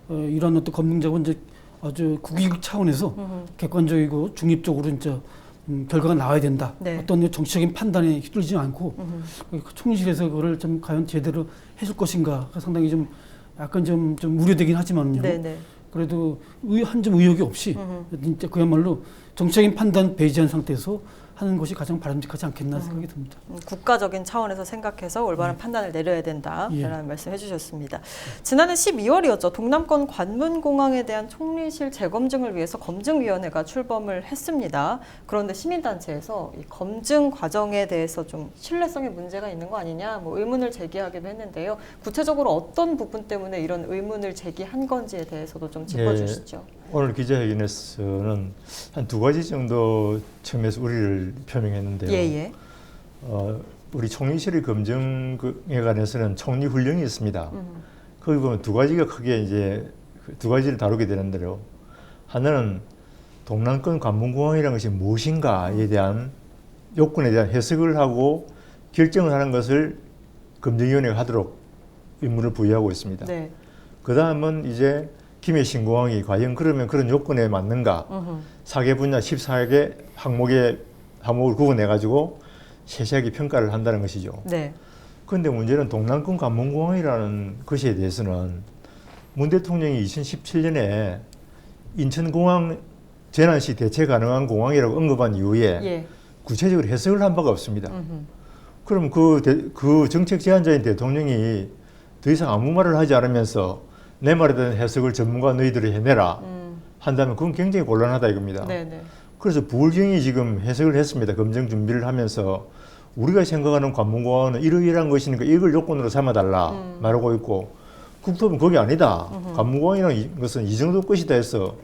[SPEAKER 19] 이러한 어떤 검증 작업은 이제 아주 국익 차원에서 객관적이고 중립적으로 진짜 결과가 나와야 된다.
[SPEAKER 1] 네.
[SPEAKER 19] 어떤 정치적인 판단에 휘둘리지 않고 총리실에서 그거를 좀 과연 제대로 해줄 것인가 상당히 좀 약간 좀 우려되긴 하지만요.
[SPEAKER 1] 네, 네.
[SPEAKER 19] 그래도 한 점 의혹이 없이 진짜 그야말로 정치적인 판단 배제한 상태에서 하는 것이 가장 바람직하지 않겠나 생각이 듭니다.
[SPEAKER 1] 국가적인 차원에서 생각해서 올바른 판단을 내려야 된다라는
[SPEAKER 19] 예.
[SPEAKER 1] 말씀 해주셨습니다. 지난해 12월이었죠. 동남권 관문공항에 대한 총리실 재검증을 위해서 검증위원회가 출범을 했습니다. 그런데 시민단체에서 이 검증 과정에 대해서 좀 신뢰성에 문제가 있는 거 아니냐 뭐 의문을 제기하기도 했는데요. 구체적으로 어떤 부분 때문에 이런 의문을 제기한 건지에 대해서도 좀 짚어주시죠.
[SPEAKER 5] 예, 오늘 기자회견에서는 한 2가지 정도 처음에서 우리를 표명했는데요.
[SPEAKER 1] 예.
[SPEAKER 5] 우리 총리실의 검증에 관해서는 총리 훈령이 있습니다. 거기 보면 2가지가 크게 이제 2가지를 다루게 되는데요. 하나는 동남권 관문공항이라는 것이 무엇인가에 대한 요건에 대한 해석을 하고 결정을 하는 것을 검증위원회가 하도록 의무를 부여하고 있습니다.
[SPEAKER 1] 네.
[SPEAKER 5] 그 다음은 이제 김해 신공항이 과연 그러면 그런 요건에 맞는가? 4개 분야 14개 항목을 구분해가지고 세세하게 평가를 한다는 것이죠.
[SPEAKER 1] 네.
[SPEAKER 5] 그런데 문제는 동남권 관문공항이라는 것에 대해서는 문 대통령이 2017년에 인천공항 재난 시 대체 가능한 공항이라고 언급한 이후에
[SPEAKER 1] 예.
[SPEAKER 5] 구체적으로 해석을 한 바가 없습니다. 그럼 그 정책 제안자인 대통령이 더 이상 아무 말을 하지 않으면서 내 말에 대한 해석을 전문가 너희들이 해내라 한다면 그건 굉장히 곤란하다 이겁니다.
[SPEAKER 1] 네네.
[SPEAKER 5] 그래서 부울경이 지금 해석을 했습니다. 검증 준비를 하면서 우리가 생각하는 관문공항은 이러이러한 것이니까 이걸 요건으로 삼아달라 말하고 있고 국토부는 그게 아니다. 관문공항이라는 것은 이 정도 것이다 해서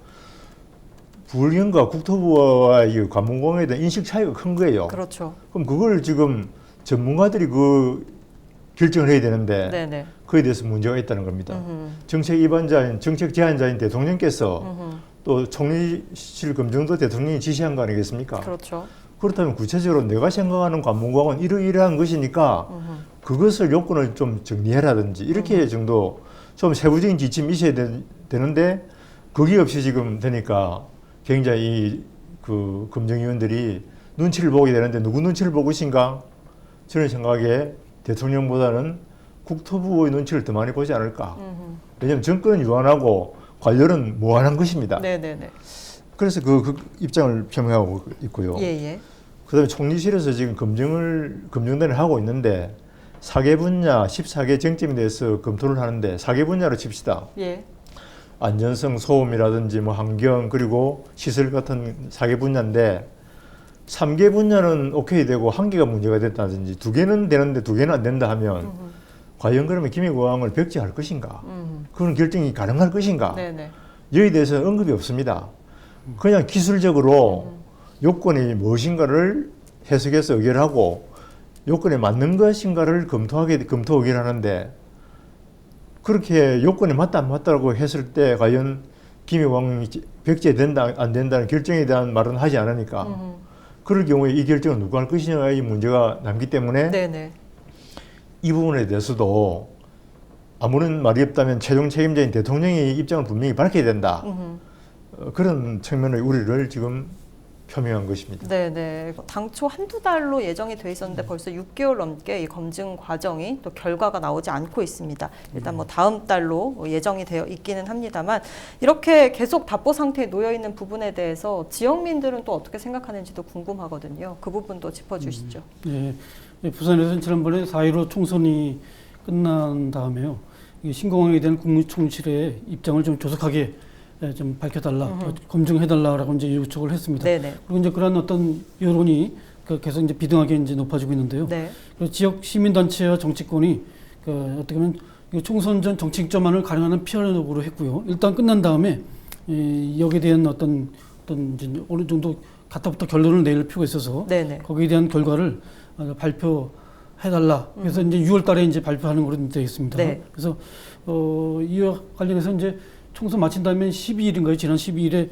[SPEAKER 5] 부울경과 국토부와의 관문공항에 대한 인식 차이가 큰 거예요.
[SPEAKER 1] 그렇죠.
[SPEAKER 5] 그럼 그걸 지금 전문가들이 그 결정을 해야 되는데
[SPEAKER 1] 네네.
[SPEAKER 5] 그에 대해서 문제가 있다는 겁니다. 정책 제안자인 대통령께서 또 총리실 검증도 대통령이 지시한 거 아니겠습니까?
[SPEAKER 1] 그렇죠.
[SPEAKER 5] 그렇다면 구체적으로 내가 생각하는 관문공항은 이러이러한 것이니까 그것을 요건을 좀 정리해라든지 이렇게 정도 좀 세부적인 지침이 있어야 되는데 그게 없이 지금 되니까 굉장히 그 검증위원들이 눈치를 보게 되는데 누구 눈치를 보고 있는가? 저는 생각에 대통령보다는 국토부의 눈치를 더 많이 보지 않을까. 왜냐하면 정권은 유한하고 관료는 무한한 것입니다.
[SPEAKER 1] 네네네.
[SPEAKER 5] 그래서 그 입장을 표명하고 있고요.
[SPEAKER 1] 예예.
[SPEAKER 5] 그다음에 총리실에서 지금 검증단을 하고 있는데 4개 분야 14개 쟁점에 대해서 검토를 하는데 4개 분야로 칩시다.
[SPEAKER 1] 예.
[SPEAKER 5] 안전성, 소음이라든지 뭐 환경 그리고 시설 같은 4개 분야인데 3개 분야는 오케이 되고 1개가 문제가 됐다든지 2개는 되는데 2개는 안 된다 하면 과연 그러면 김해공항을 벽지할 것인가? 그런 결정이 가능할 것인가?
[SPEAKER 1] 네네.
[SPEAKER 5] 여기에 대해서 언급이 없습니다. 그냥 기술적으로 요건이 무엇인가를 해석해서 의결하고 요건에 맞는 것인가를 검토 의결하는데 그렇게 요건에 맞다 안 맞다고 했을 때 과연 김해공항이 벽지된다 안 된다는 결정에 대한 말은 하지 않으니까 그럴 경우에 이 결정을 누가 할 것이냐의 문제가 남기 때문에
[SPEAKER 1] 네네.
[SPEAKER 5] 이 부분에 대해서도 아무런 말이 없다면 최종 책임자인 대통령이 입장을 분명히 밝혀야 된다. 그런 측면의 우려를 지금 표명한 것입니다.
[SPEAKER 1] 네네. 당초 한두 달로 예정이 돼 있었는데 벌써 6개월 넘게 이 검증 과정이 또 결과가 나오지 않고 있습니다. 일단 뭐 다음 달로 예정이 되어 있기는 합니다만 이렇게 계속 답보 상태에 놓여 있는 부분에 대해서 지역민들은 또 어떻게 생각하는지도 궁금하거든요. 그 부분도 짚어주시죠.
[SPEAKER 19] 네. 부산에서는 지난번에 4.15 총선이 끝난 다음에요. 신공항에 대한 국무총실의 입장을 좀 조속하게 좀 밝혀달라, 검증해달라라고 이제 요청을 했습니다.
[SPEAKER 1] 네네.
[SPEAKER 19] 그리고 이제 그런 어떤 여론이 계속 이제 비등하게 이제 높아지고 있는데요.
[SPEAKER 1] 네.
[SPEAKER 19] 그리고 지역 시민단체와 정치권이 어떻게 보면 총선 전 정치익전만을 가능한 피하려고 했고요. 일단 끝난 다음에 여기에 대한 어떤 이제 어느 정도 가타부터 결론을 내릴 필요가 있어서
[SPEAKER 1] 네네.
[SPEAKER 19] 거기에 대한 결과를 발표해달라. 그래서 이제 6월달에 이제 발표하는 걸로 되어 있습니다.
[SPEAKER 1] 네.
[SPEAKER 19] 그래서 이와 관련해서 이제 총선 마친 다음에 12일인가요? 지난 12일에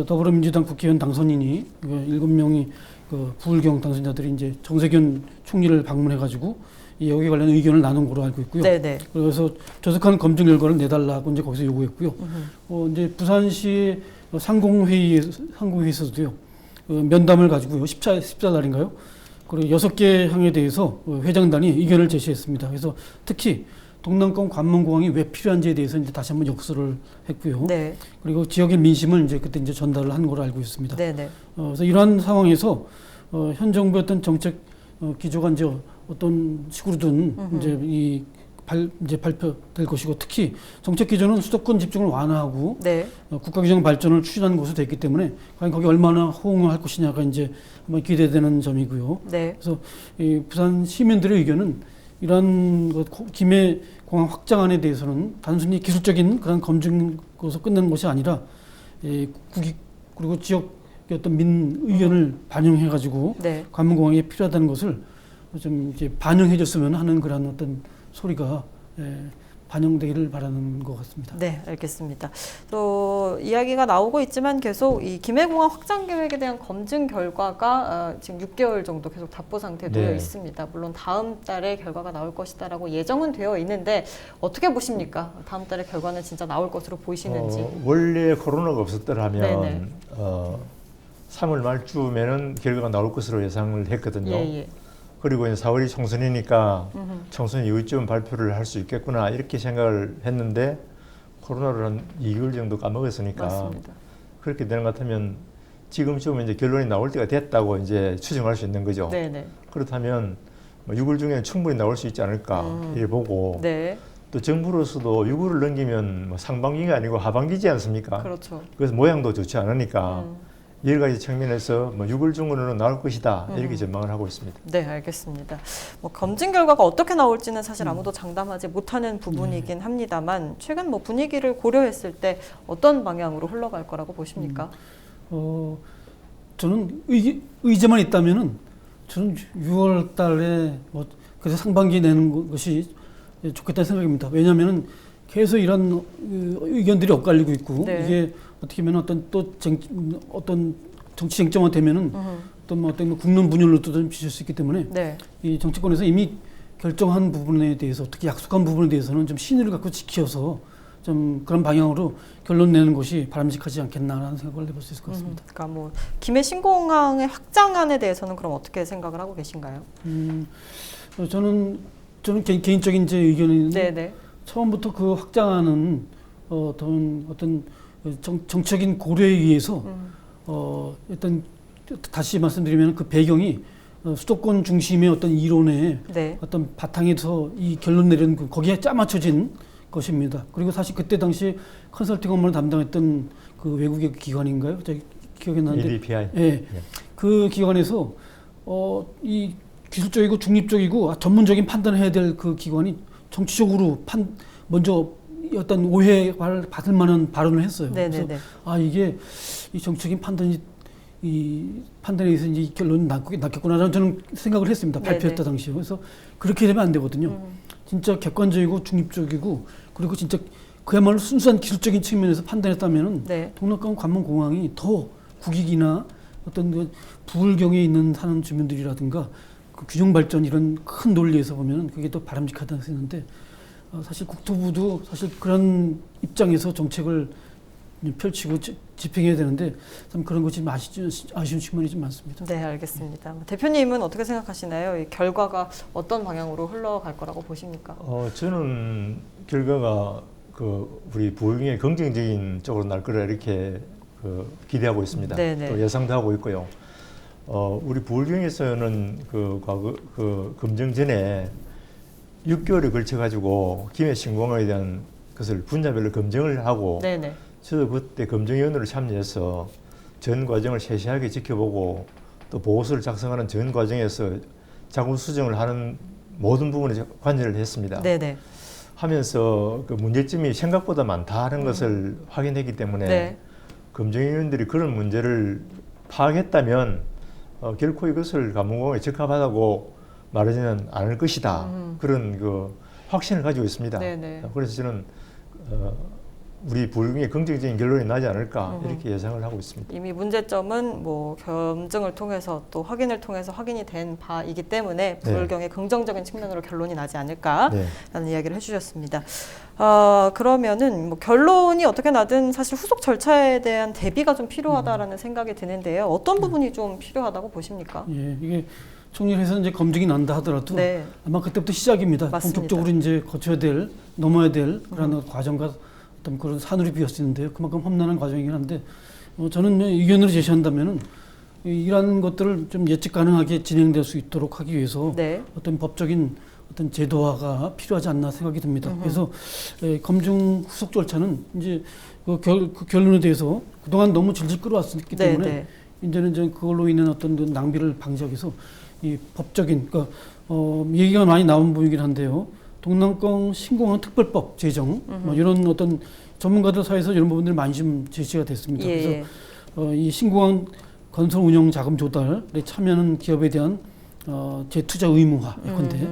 [SPEAKER 19] 더불어민주당 국회의원 당선인이 7명이 부울경 당선자들이 이제 정세균 총리를 방문해가지고 여기 관련 의견을 나눈 걸로 알고 있고요.
[SPEAKER 1] 네네.
[SPEAKER 19] 그래서 조속한 검증 결과를 내달라고 이제 거기서 요구했고요. 이제 부산시 상공회의에서도요 면담을 가지고요 14날인가요? 그리고 6개 항에 대해서 회장단이 의견을 제시했습니다. 그래서 특히 동남권 관문공항이 왜 필요한지에 대해서 이제 다시 한번 역설을 했고요.
[SPEAKER 1] 네.
[SPEAKER 19] 그리고 지역의 민심을 이제 그때 이제 전달을 한 걸로 알고 있습니다.
[SPEAKER 1] 네네.
[SPEAKER 19] 그래서 이러한 상황에서 현 정부의 어떤 정책 기조가 이제 어떤 식으로든 이제 발표될 것이고, 특히 정책 기조는 수도권 집중을 완화하고
[SPEAKER 1] 네.
[SPEAKER 19] 국가규정 발전을 추진하는 것으로 됐기 때문에 과연 거기 얼마나 호응을 할 것이냐가 이제 한번 기대되는 점이고요.
[SPEAKER 1] 네.
[SPEAKER 19] 그래서 이 부산 시민들의 의견은 이러한 김해 공항 확장안에 대해서는 단순히 기술적인 그런 검증에서 끝내는 것이 아니라 국익 그리고 지역의 어떤 민 의견을 반영해가지고
[SPEAKER 1] 네.
[SPEAKER 19] 관문공항이 필요하다는 것을 좀 이제 반영해줬으면 하는 그런 어떤 소리가 반영되기를 바라는 것 같습니다.
[SPEAKER 1] 네, 알겠습니다. 또 이야기가 나오고 있지만 계속 이 김해공항 확장 계획에 대한 검증 결과가 지금 6개월 정도 계속 답보 상태에 놓여 있습니다. 물론 다음 달에 결과가 나올 것이다라고 예정은 되어 있는데 어떻게 보십니까? 다음 달에 결과는 진짜 나올 것으로 보이시는지.
[SPEAKER 5] 원래 코로나가 없었더라면 3월 말쯤에는 결과가 나올 것으로 예상을 했거든요.
[SPEAKER 1] 예.
[SPEAKER 5] 그리고 이제 4월이 총선이니까 총선 이후쯤 발표를 할 수 있겠구나 이렇게 생각을 했는데 코로나를 한 2개월 정도 까먹었으니까
[SPEAKER 1] 맞습니다.
[SPEAKER 5] 그렇게 되는 것 같으면 지금쯤 이제 결론이 나올 때가 됐다고 이제 추정할 수 있는 거죠.
[SPEAKER 1] 네네.
[SPEAKER 5] 그렇다면 6월 중에는 충분히 나올 수 있지 않을까 이래 보고
[SPEAKER 1] 네.
[SPEAKER 5] 또 정부로서도 6월을 넘기면 상반기가 아니고 하반기지 않습니까?
[SPEAKER 1] 그렇죠.
[SPEAKER 5] 그래서 모양도 좋지 않으니까 여러 가지 측면에서 6월 중으로는 나올 것이다 이렇게 전망을 하고 있습니다.
[SPEAKER 1] 네, 알겠습니다. 검증 결과가 어떻게 나올지는 사실 아무도 장담하지 못하는 부분이긴 합니다만 최근 분위기를 고려했을 때 어떤 방향으로 흘러갈 거라고 보십니까?
[SPEAKER 19] 저는 의제만 있다면은 저는 6월 달에 그래서 상반기에 내는 것이 좋겠다는 생각입니다. 왜냐하면은 계속 이런 의견들이 엇갈리고 있고 이게 어떻게 보면 어떤 정치 쟁점화 되면은 어떤 국론 분열로도 좀 비칠 수 있기 때문에 이 정치권에서 이미 결정한 부분에 대해서 특히 약속한 부분에 대해서는 좀 신의를 갖고 지켜서 좀 그런 방향으로 결론 내는 것이 바람직하지 않겠나라는 생각을 해볼 수 있을 것 같습니다.
[SPEAKER 1] 그러니까 김해 신공항의 확장안에 대해서는 그럼 어떻게 생각을 하고 계신가요?
[SPEAKER 19] 저는 개인적인 제 의견인데
[SPEAKER 1] 네네.
[SPEAKER 19] 처음부터 그 확장안은 어떤 정책적인 고려에 의해서 일단 다시 말씀드리면 그 배경이 수도권 중심의 어떤 이론의 어떤 바탕에서 이 결론 내린 거기에 짜맞춰진 것입니다. 그리고 사실 그때 당시 컨설팅 업무를 담당했던 그 외국의 기관인가요? 제가 기억이 나는데
[SPEAKER 5] EDPI.
[SPEAKER 19] 예. 그 기관에서 이 기술적이고 중립적이고 전문적인 판단을 해야 될 그 기관이 정치적으로 먼저 어떤 오해를 받을 만한 발언을 했어요.
[SPEAKER 1] 네네네.
[SPEAKER 19] 그래서 이게 이 정치적인 판단에 의해서 이제 결론이 났겠구나라는 저는 생각을 했습니다. 발표했다 당시에. 그래서 그렇게 되면 안 되거든요. 진짜 객관적이고 중립적이고 그리고 진짜 그야말로 순수한 기술적인 측면에서 판단했다면은 동남권 관문공항이 더 국익이나 어떤 부울경에 있는 사는 주민들이라든가 그 균형 발전 이런 큰 논리에서 보면 그게 더 바람직하다는 생각인데 사실 국토부도 사실 그런 입장에서 정책을 펼치고 집행해야 되는데 참 그런 것이 아쉬운 측면이 좀 많습니다.
[SPEAKER 1] 네, 알겠습니다. 대표님은 어떻게 생각하시나요? 이 결과가 어떤 방향으로 흘러갈 거라고 보십니까?
[SPEAKER 5] 저는 결과가 우리 부울경의 긍정적인 쪽으로 날 거라 이렇게 기대하고 있습니다.
[SPEAKER 1] 네네.
[SPEAKER 5] 또 예상도 하고 있고요. 우리 부울경에서는 과거 검증 전에 6개월에 걸쳐 가지고 김해 신공항에 대한 것을 분야별로 검증을 하고 저도 그때 검증위원으로 참여해서 전 과정을 세세하게 지켜보고 또 보고서를 작성하는 전 과정에서 자구 수정을 하는 모든 부분에 관여를 했습니다.
[SPEAKER 1] 네네.
[SPEAKER 5] 하면서 그 문제점이 생각보다 많다는 것을 확인했기 때문에
[SPEAKER 1] 네.
[SPEAKER 5] 검증위원들이 그런 문제를 파악했다면 결코 이것을 감옥공에 적합하다고 말하지는 않을 것이다. 그런 그 확신을 가지고 있습니다.
[SPEAKER 1] 네네.
[SPEAKER 5] 그래서 저는 우리 불경에 긍정적인 결론이 나지 않을까 이렇게 예상을 하고 있습니다.
[SPEAKER 1] 이미 문제점은 뭐 검증을 통해서 또 확인을 통해서 확인이 된 바이기 때문에 불경의 긍정적인 측면으로 결론이 나지 않을까라는 이야기를 해주셨습니다. 그러면은 뭐 결론이 어떻게 나든 사실 후속 절차에 대한 대비가 좀 필요하다라는 생각이 드는데요. 어떤 부분이 좀 필요하다고 보십니까?
[SPEAKER 19] 예, 이게 총리에서 이제 검증이 난다 하더라도 아마 그때부터 시작입니다.
[SPEAKER 1] 맞습니다.
[SPEAKER 19] 본격적으로 이제 거쳐야 될, 넘어야 될 그런 과정과 어떤 그런 산울이 비었는데요. 그만큼 험난한 과정이긴 한데 저는 의견으로 제시한다면은 이러한 것들을 좀 예측 가능하게 진행될 수 있도록 하기 위해서 어떤 법적인 어떤 제도화가 필요하지 않나 생각이 듭니다. 그래서 검증 후속 절차는 이제 그 결론에 대해서 그동안 너무 질질 끌어왔기 때문에 이제는 이제 그걸로 인한 어떤 낭비를 방지하기 위해서 이 법적인 그러니까 얘기가 많이 나온 부분이긴 한데요. 동남권 신공항 특별법 제정 뭐 이런 어떤 전문가들 사이에서 이런 부분들이 많이 좀 제시가 됐습니다. 그래서 이 신공항 건설 운영 자금 조달에 참여하는 기업에 대한 재투자 의무화 예컨대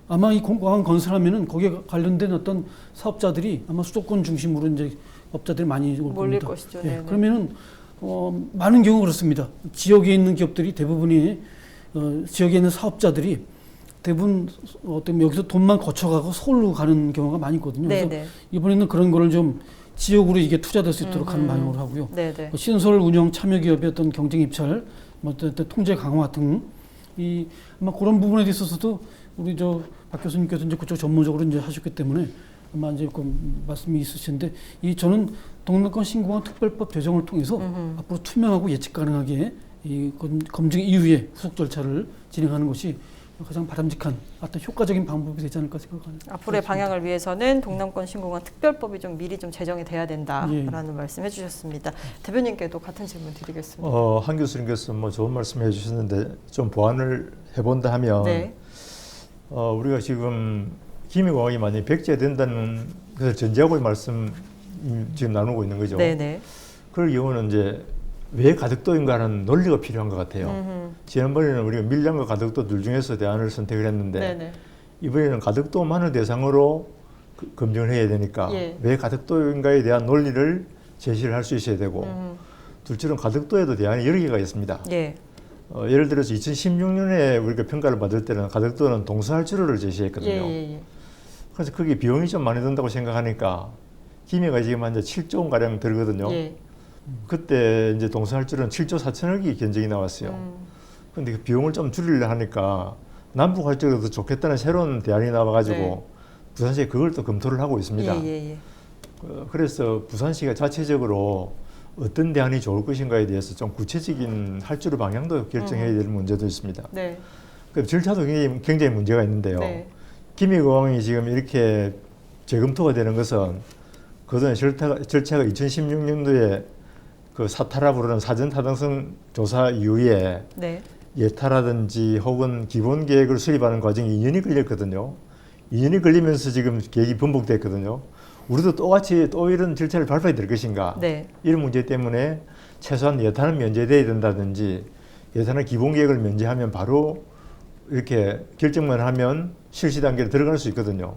[SPEAKER 19] 아마 이 공항 건설하면은 거기에 관련된 어떤 사업자들이 아마 수도권 중심으로 이제 업자들이 많이 올
[SPEAKER 1] 몰릴
[SPEAKER 19] 겁니다.
[SPEAKER 1] 것이죠.
[SPEAKER 19] 그러면은 많은 경우 그렇습니다. 지역에 있는 기업들이 대부분이 지역에 있는 사업자들이 대부분 어떤 여기서 돈만 거쳐가고 서울로 가는 경우가 많이 있거든요. 그래서 이번에는 그런 거를 좀 지역으로 이게 투자될 수 있도록 하는 방향으로 하고요. 신설 운영 참여 기업의 어떤 경쟁 입찰, 뭐 어떤 통제 강화 등 이 아마 그런 부분에 있어서도 우리 박 교수님께서 이제 그쪽 전문적으로 이제 하셨기 때문에 아마 이제 그 말씀이 있으신데 저는 동남권 신공항 특별법 제정을 통해서 앞으로 투명하고 예측 가능하게 이 검증 이후에 후속 절차를 진행하는 것이 가장 바람직한 어떤 효과적인 방법이 되지 않을까 생각합니다.
[SPEAKER 1] 앞으로의 방향을 위해서는 동남권 신공항 특별법이 좀 미리 좀 제정이 돼야 된다라는 말씀해 주셨습니다. 대변인께도 같은 질문 드리겠습니다.
[SPEAKER 5] 한 교수님께서 뭐 좋은 말씀해 주셨는데 좀 보완을 해본다 하면 우리가 지금 김해공항이 만약에 백제된다는 것을 전제하고 말씀 지금 나누고 있는 거죠. 그럴 경우는 이제 왜 가덕도인가 하는 논리가 필요한 것 같아요. 지난번에는 우리가 밀양과 가덕도 둘 중에서 대안을 선택을 했는데 이번에는 가덕도만을 대상으로 검증을 해야 되니까 왜 가덕도인가에 대한 논리를 제시를 할 수 있어야 되고 둘째는 가덕도에도 대안이 여러 개가 있습니다. 예를 들어서 2016년에 우리가 평가를 받을 때는 가덕도는 동서할주로를 제시했거든요. 그래서 그게 비용이 좀 많이 든다고 생각하니까 김해가 지금 한 7조 원 가량 들거든요. 그때 이제 동서할주로는 7조 4천억이 견적이 나왔어요. 그런데 그 비용을 좀 줄이려 하니까 남북할주로도 좋겠다는 새로운 대안이 나와가지고 부산시가 그걸 또 검토를 하고 있습니다. 그래서 부산시가 자체적으로 어떤 대안이 좋을 것인가에 대해서 좀 구체적인 할주로 방향도 결정해야 될 문제도 있습니다. 그 절차도 굉장히 문제가 있는데요. 김해공항이 지금 이렇게 재검토가 되는 것은 그전에 절차가 2016년도에 그 사타라 부르는 사전 타당성 조사 이후에 예타라든지 혹은 기본 계획을 수립하는 과정이 2년이 걸렸거든요. 2년이 걸리면서 지금 계획이 번복됐거든요. 우리도 똑같이 또 이런 절차를 밟아야 될 것인가? 이런 문제 때문에 최소한 예타는 면제돼야 된다든지 예타는 기본 계획을 면제하면 바로 이렇게 결정만 하면 실시 단계로 들어갈 수 있거든요.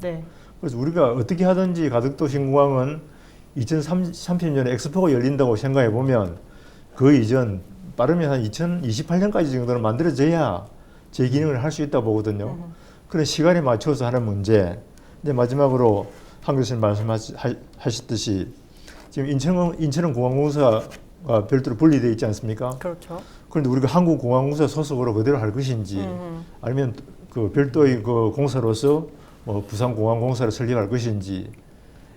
[SPEAKER 5] 그래서 우리가 어떻게 하든지 가덕도 신공항은 2030년에 엑스포가 열린다고 생각해 보면 그 이전 빠르면 한 2028년까지 정도는 만들어져야 재기능을 할 수 있다고 보거든요. 그런 시간에 맞춰서 하는 문제. 이제 마지막으로 한 교수님 말씀하셨듯이 지금 인천은 공항공사가 별도로 분리되어 있지 않습니까?
[SPEAKER 1] 그렇죠.
[SPEAKER 5] 그런데 우리가 한국공항공사 소속으로 그대로 할 것인지 아니면 그 별도의 그 공사로서 뭐 부산공항공사를 설립할 것인지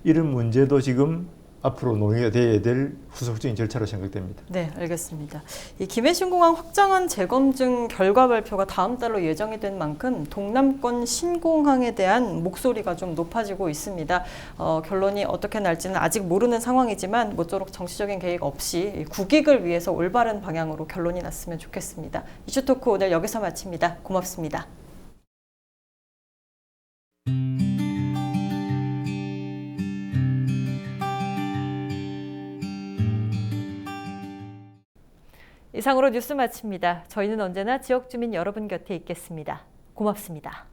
[SPEAKER 5] 이런 문제도 지금 앞으로 논의가 돼야 될 후속적인 절차로 생각됩니다.
[SPEAKER 1] 네, 알겠습니다. 이 김해신공항 확장안 재검증 결과 발표가 다음 달로 예정이 된 만큼 동남권 신공항에 대한 목소리가 좀 높아지고 있습니다. 결론이 어떻게 날지는 아직 모르는 상황이지만 모쪼록 정치적인 계획 없이 국익을 위해서 올바른 방향으로 결론이 났으면 좋겠습니다. 이슈토크 오늘 여기서 마칩니다. 고맙습니다. 이상으로 뉴스 마칩니다. 저희는 언제나 지역 주민 여러분 곁에 있겠습니다. 고맙습니다.